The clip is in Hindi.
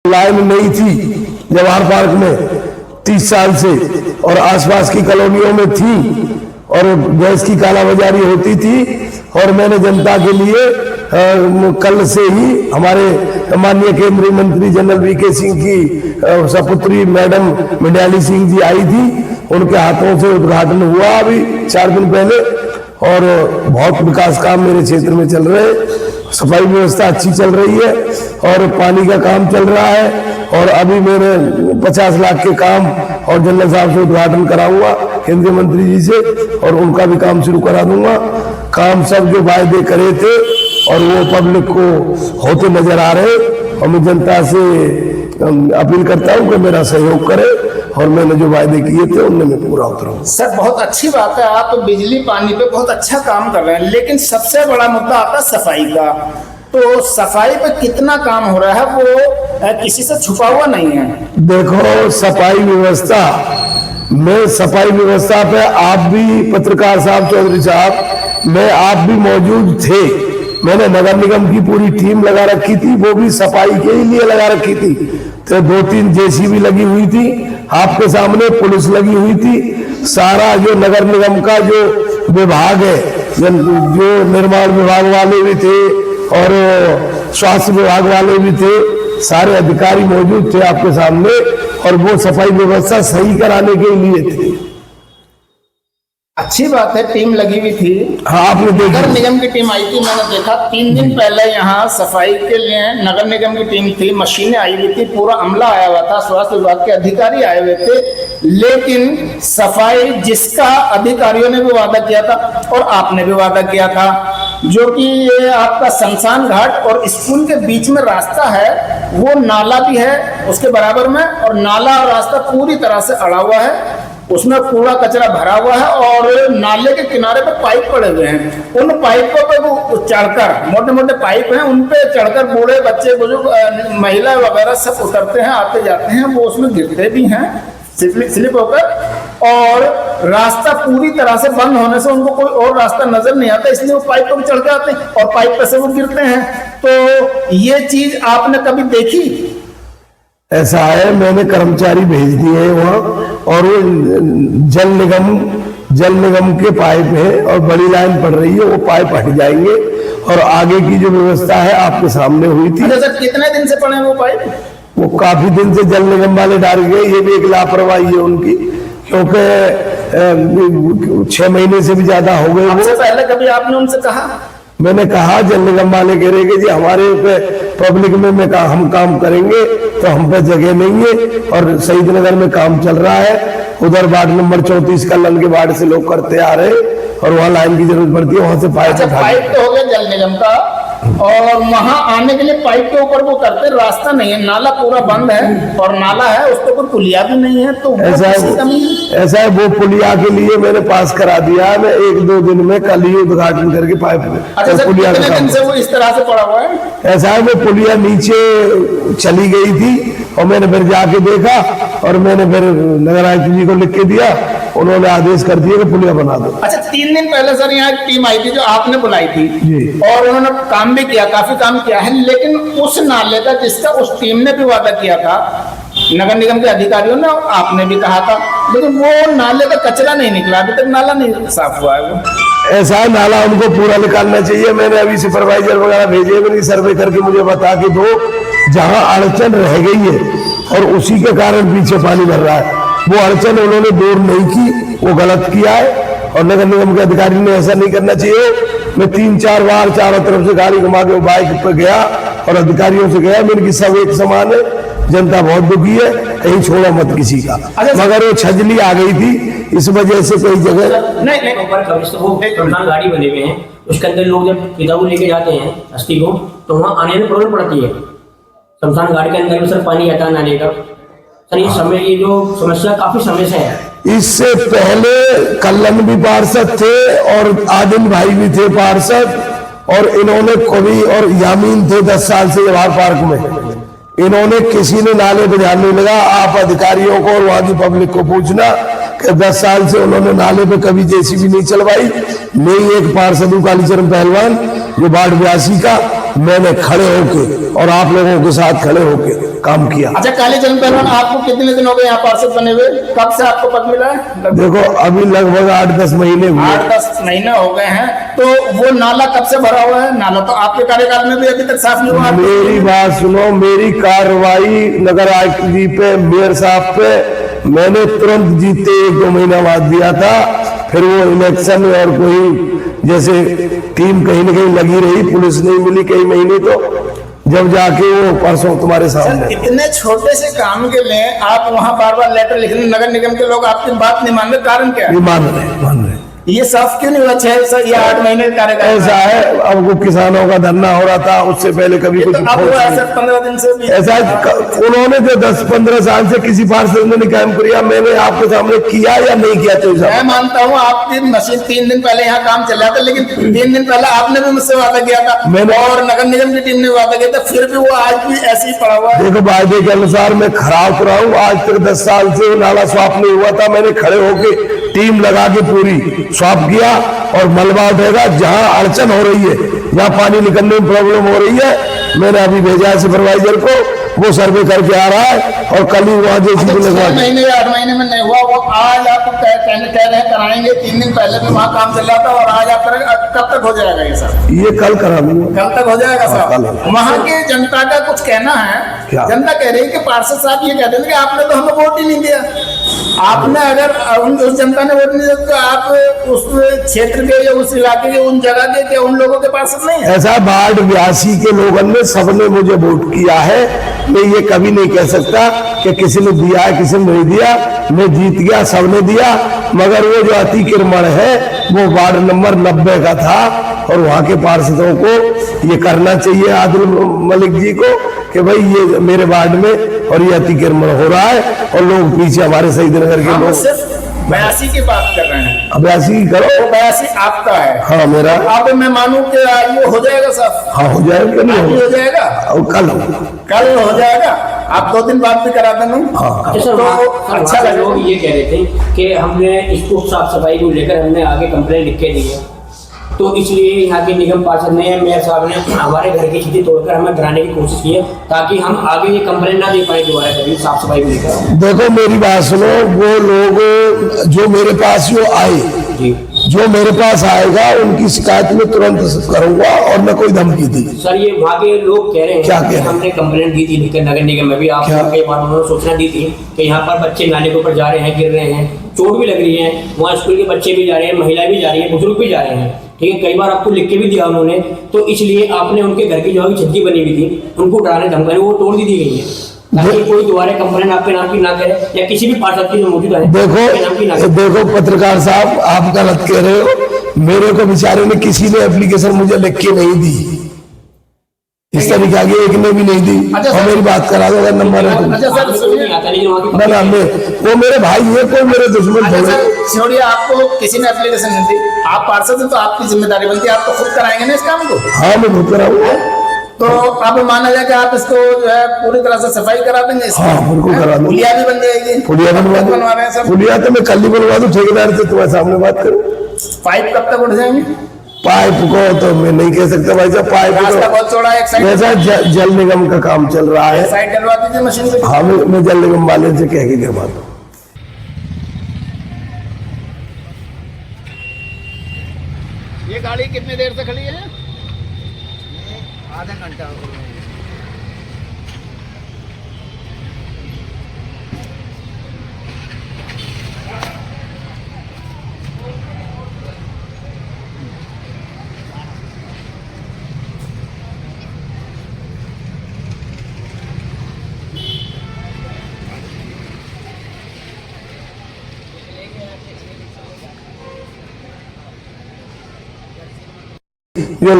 लाइन नहीं थी जवाहर पार्क में 30 साल से, और आसपास की कॉलोनियों में थी, और गैस की कालाबाजारी होती थी। और मैंने जनता के लिए कल से ही हमारे माननीय केंद्रीय मंत्री जनरल वीके सिंह की सपुत्री मैडम मंडियाली सिंह जी आई थी, उनके हाथों से उद्घाटन हुआ अभी 4 दिन पहले। और बहुत विकास काम मेरे क्षेत्र में चल रहे हैं, सफाई व्यवस्था अच्छी चल रही है और पानी का काम चल रहा है। और अभी मेरे 50 लाख के काम और जनरल साहब से उद्घाटन कराऊंगा केंद्रीय मंत्री जी से, और उनका भी काम शुरू करा दूंगा। काम सब जो वायदे करे थे और वो पब्लिक को होते नजर आ रहे, और मैं जनता से अपील करता हूं कि मेरा सहयोग करे और मैंने जो वायदे किए थे उनमें मैं पूरा उतरूंगा। सर बहुत अच्छी बात है, आप बिजली पानी पे बहुत अच्छा काम कर रहे हैं, लेकिन सबसे बड़ा मुद्दा आता है सफाई का। तो सफाई पे कितना काम हो रहा है वो किसी से छुपा हुआ नहीं है। देखो सफाई व्यवस्था में, सफाई व्यवस्था पे आप भी पत्रकार साहब, चौधरी साहब, मैं आप भी मौजूद थे। मैंने नगर निगम की पूरी टीम लगा रखी थी, वो भी सफाई के ही लिए लगा रखी थी। तो 2-3 जेसीबी लगी हुई थी, आपके सामने पुलिस लगी हुई थी। सारा जो नगर निगम का जो विभाग है, जो निर्माण विभाग वाले भी थे और स्वास्थ्य विभाग वाले भी थे, सारे अधिकारी मौजूद थे आपके सामने, और वो सफाई व्यवस्था सही कराने के लिए थे। अच्छी बात है, टीम लगी हुई थी। हाँ, आपने देखा नगर निगम की टीम आई थी, मैंने देखा 3 दिन पहले यहाँ सफाई के लिए नगर निगम की टीम थी, मशीनें आई हुई थी, पूरा अमला आया हुआ था, स्वास्थ्य विभाग के अधिकारी आए हुए थे। लेकिन सफाई जिसका अधिकारियों ने भी वादा किया था और आपने भी वादा किया था, जो कि ये आपका शमशान घाट और स्कूल के बीच में रास्ता है, वो नाला भी है उसके बराबर में, और नाला और रास्ता पूरी तरह से अड़ा हुआ है, उसमें कूड़ा कचरा भरा हुआ है, और नाले के किनारे पे पाइप पड़े हुए हैं। उन पाइपों पे वो चढ़कर, मोटे मोटे पाइप हैं, उन पे चढ़कर बूढ़े बच्चे बुजुर्ग महिला वगैरह सब उतरते हैं, आते जाते हैं, वो उसमें गिरते भी हैं स्लिप होकर, और रास्ता पूरी तरह से बंद होने से उनको कोई और रास्ता नजर नहीं आता, इसलिए वो पाइप पे चढ़ के आते हैं और पाइप पे से वो गिरते हैं। तो ये चीज आपने कभी देखी? ऐसा है, मैंने कर्मचारी भेज दिए हैं वहाँ, और वो जल निगम के पाइप है और बड़ी लाइन पड़ रही है, वो पाइप हट जाएंगे और आगे की जो व्यवस्था है आपके सामने हुई थी। अच्छा सर, कितने दिन से पड़े वो पाइप? वो काफी दिन से जल निगम वाले डाल गए, ये भी एक लापरवाही है उनकी, क्योंकि 6 महीने से भी ज्यादा हो गए। वो पहले कभी आपने उनसे कहा? मैंने कहा, जल निगम वाले कह रहे कि जी हमारे पे पब्लिक में हम काम करेंगे, तो हम पे जगह नहीं है, और शहीद नगर में काम चल रहा है, उधर वार्ड नंबर 34 कल्याण के वार्ड से लोग करते आ रहे, और वहाँ लाइन की जरूरत पड़ती है, वहां से पाइप। अच्छा, पाइप तो हो गया जल निगम का, और वहां आने के लिए पाइप के ऊपर वो करते, रास्ता नहीं है, नाला पूरा बंद है, और नाला है उस पर कोई पुलिया भी नहीं है, तो ऐसा है वो पुलिया के लिए मैंने पास करा दिया है, मैं 1-2 दिन में कल ही उद्घाटन करके पाइप पुलिया दिन से वो इस तरह से पड़ा हुआ है। ऐसा है, वो पुलिया नीचे चली गई थी, और मैंने फिर जाके देखा, और मैंने फिर नगर आयुक्त जी को लिख के दिया, उन्होंने आदेश कर दिया कि पुलिया बना दो। अच्छा, 3 दिन पहले सर यहाँ एक टीम आई थी जो आपने बुलाई थी जी, और उन्होंने काम भी किया, काफी काम किया है, लेकिन उस नाले का जिसका उस टीम ने भी वादा किया था, नगर निगम के अधिकारियों ने, आपने भी कहा था, लेकिन वो नाले का कचरा नहीं निकला, अभी तक नाला नहीं साफ हुआ है। वो ऐसा है, नाला उनको पूरा निकालना चाहिए। मैंने अभी सुपरवाइजर वगैरह भेजे, मेरी सर्वे करके मुझे बता के दो जहां अड़चन रह गई है और उसी के कारण पीछे पानी भर रहा है, वो अड़चन उन्होंने दूर नहीं की, वो गलत किया है, और नगर निगम के अधिकारी ने ऐसा नहीं करना चाहिए। मैं 3-4 बार चारों तरफ से गाड़ी घुमा के बाइक पर गया और अधिकारियों से गया, मेरे की सब एक समान है, जनता बहुत दुखी है, कहीं छोड़ा मत किसी का। मगर वो छजली आ गई थी, इस वजह से कई जगह नहीं वो गाड़ी बने हुए हैं, उसके अंदर लोग जब पिता को लेके जाते हैं अस्थि को, तो वहाँ आने में प्रॉब्लम पड़ती है। शमशान घाट के अंदर भी सर पानी आता नाले का, सर ये समय, ये जो समस्या काफी समय से है। इससे पहले कल्याण भी पार्षद थे और आदिल भाई भी थे पार्षद, और इन्होंने कभी, और यामीन थे 10 साल से जवाहर पार्क में, इन्होंने किसी ने नाले पे ध्यान नहीं लगा। आप अधिकारियों को और वहां की पब्लिक को पूछना कि 10 साल से उन्होंने नाले पे कभी जेसीबी नहीं चलवाई। नहीं, एक पार्षद हूं कालीचरण पहलवान, जो वार्ड 82 का, मैंने खड़े होके और आप लोगों के साथ खड़े होके काम किया। अच्छा कालीचरण पहलवान, आपको कितने दिन हो गए यहाँ पार्षद बने हुए? कब से आपको पद मिला है? देखो अभी लगभग 8-10 महीने हुए। 8-10 महीने हो गए हैं। तो वो नाला कब से भरा हुआ है? नाला तो आपके कार्यकाल में भी अभी तक साफ नहीं हुआ। मेरी बात सुनो, मेरी कार्रवाई नगर आयुक्त जी पे, मेयर साहब पे मैंने तुरंत जीते 1-2 महीना बाद दिया था। फिर वो इलेक्शन और कोई जैसे टीम कहीं न कहीं लगी रही, पुलिस नहीं मिली कई महीने, तो जब जाके वो परसों तुम्हारे सामने। इतने छोटे से काम के लिए आप वहाँ बार बार लेटर लिखने, नगर निगम के लोग आपकी बात नहीं मान रहे, कारण क्या है? ये मान रहे ये साफ क्यों नहीं हुआ? 6 या 8 महीने का कार्यकाल ऐसा है। अब वो किसानों का धरना हो रहा था, उससे पहले कभी कुछ तो अब हुआ है सर 15 दिन से भी। ऐसा उन्होंने जो 10-15 साल से किसी पार्षद ने नहीं काम किया, मैंने आपके सामने किया या नहीं किया? तो मैं मानता हूँ आपकी मशीन 3 दिन पहले यहाँ काम चल रहा था, लेकिन 3 दिन पहले आपने भी मुझसे वादा किया था और नगर निगम की टीम ने वादा किया था, फिर भी वो आज भी ऐसे ही पड़ा हुआ है। देखो वायदे के अनुसार मैं खड़ा उतरा हूँ। आज तक 10 साल से नाला स्वाप नहीं हुआ था। मैंने खड़े होके टीम लगा के पूरी स्वाप किया और मलबा उठेगा। जहां अड़चन हो रही है, जहां पानी निकलने में प्रॉब्लम हो रही है, मैंने अभी भेजा है सुपरवाइजर को, वो सर्वे करके आ रहा है और कल ही वहां जेसीबी लगवा। 6 महीने या 8 महीने में नहीं हुआ, वो आज आप कह रहे हैं कराएंगे। 3 दिन पहले भी वहाँ काम चल रहा था और आज आप करेंगे। कब तक हो जाएगा ये सब? ये कल करा दूंगा। कल तक हो जाएगा कल। साहब। वहाँ की जनता का कुछ कहना है। क्या? जनता कह रही है कि पार्षद साहब ये कहते हैं कि आपने तो हमें वोट ही नहीं दिया। आपने अगर उस जनता ने वोट नहीं दिया तो आप उस क्षेत्र के या उस इलाके के उन जगह के क्या उन लोगों के पार्षद नहीं है? ऐसा बाढ़ 82 के लोगों ने सबने मुझे वोट किया है। मैं ये कभी नहीं कह सकता कि किसी ने दिया है किसी ने नहीं दिया। मैं जीत गया, सबने दिया। मगर वो जो अतिक्रमण है वो वार्ड नंबर 90 का था और वहां के पार्षदों को ये करना चाहिए, आदिल मलिक जी को, कि भाई ये मेरे वार्ड में और ये अतिक्रमण हो रहा है और लोग पीछे हमारे शहीद नगर के लोग। सिर्फ 82 की बात कर रहे हैं। 82 करो। 82 आपका है? हाँ मेरा। अब मैं मानूं कि ये हो जाएगा साहब? हाँ हो जाएगा, क्यों नहीं हो जाएगा? और कल हो जाएगा। आप 2 दिन बाद भी करा देना। हाँ। तो अच्छा लगा। लोग ये कह रहे थे कि हमने इसको साफ सफाई को लेकर हमने आगे कंप्लेंट लिख के दी है, तो इसलिए यहाँ के निगम पार्षद ने, मेयर साहब ने हमारे घर की स्थिति तोड़कर हमें कराने की कोशिश की है ताकि हम आगे ये कंप्लेंट ना दे पाए दोबारा कभी साफ सफाई को लेकर। देखो मेरी बात सुनो, वो लोग जो मेरे पास जो आए जी, जो मेरे पास आएगा उनकी शिकायत में तुरंत करूंगा और मैं कोई धमकी दी। सर ये वहाँ के लोग कह रहे हैं क्या कह रहे हैं? हमने कंप्लेंट दी थी लेकिन नगर निगम में भी आपको कई बार उन्होंने सूचना दी थी कि यहाँ पर बच्चे नाले के ऊपर जा रहे हैं, गिर रहे हैं, चोट भी लग रही है। वहाँ स्कूल के बच्चे भी जा रहे हैं, महिलाएं भी जा रही है, बुजुर्ग भी जा रहे हैं। ठीक है, कई बार आपको लिख के भी दिया उन्होंने, तो इसलिए आपने उनके घर की जो छज्जी बनी हुई थी उनको डराने धमकाने वो तोड़ दी गई है ताकि कोई दोबारा कंप्लेंट आपके नाम की ना करे या किसी भी पार्षद की जो मौजूद है आपके नाम की ना करे। देखो पत्रकार साहब, आप गलत कह रहे हो। मेरे को बेचारे ने किसी ने एप्लीकेशन मुझे लिख के नहीं दी, इस तरीके की एक ने भी नहीं दी। अच्छा और मेरी बात करा दो अगर नंबर है तो। अच्छा सर नहीं आता लेकिन वहाँ की ना वो मेरे भाई है, कोई मेरे दुश्मन अच्छा थोड़े। सर सियोड़िया, आपको किसी ने एप्लीकेशन नहीं दी, आप पार्षद हैं तो आपकी जिम्मेदारी बनती है, आप तो खुद कराएंगे ना इस काम को। हाँ मैं खुद कराऊंगा। तो अब माना जाए कि आप इसको जो है पूरी तरह से सफाई करा देंगे इसकी? हाँ, बिल्कुल करा दूंगा। पुलिया भी बन जाएगी? पुलिया बनवा रहे हैं सर? पुलिया तो मैं कल ही बनवा दूं, ठेकेदार से तुम्हारे सामने बात करूं। पाइप कब तक उठ जाएंगे? पाइप को तो मैं नहीं कह सकता भाई साहब, पाइप रास्ता को बहुत चौड़ा है, एक साइड वैसा जल निगम का काम चल रहा है। साइड डलवा दीजिए मशीन पे। हाँ मैं जल निगम वाले से कह के करवाता हूँ। ये गाड़ी कितनी देर से खड़ी है? आधा घंटा हो गया। ये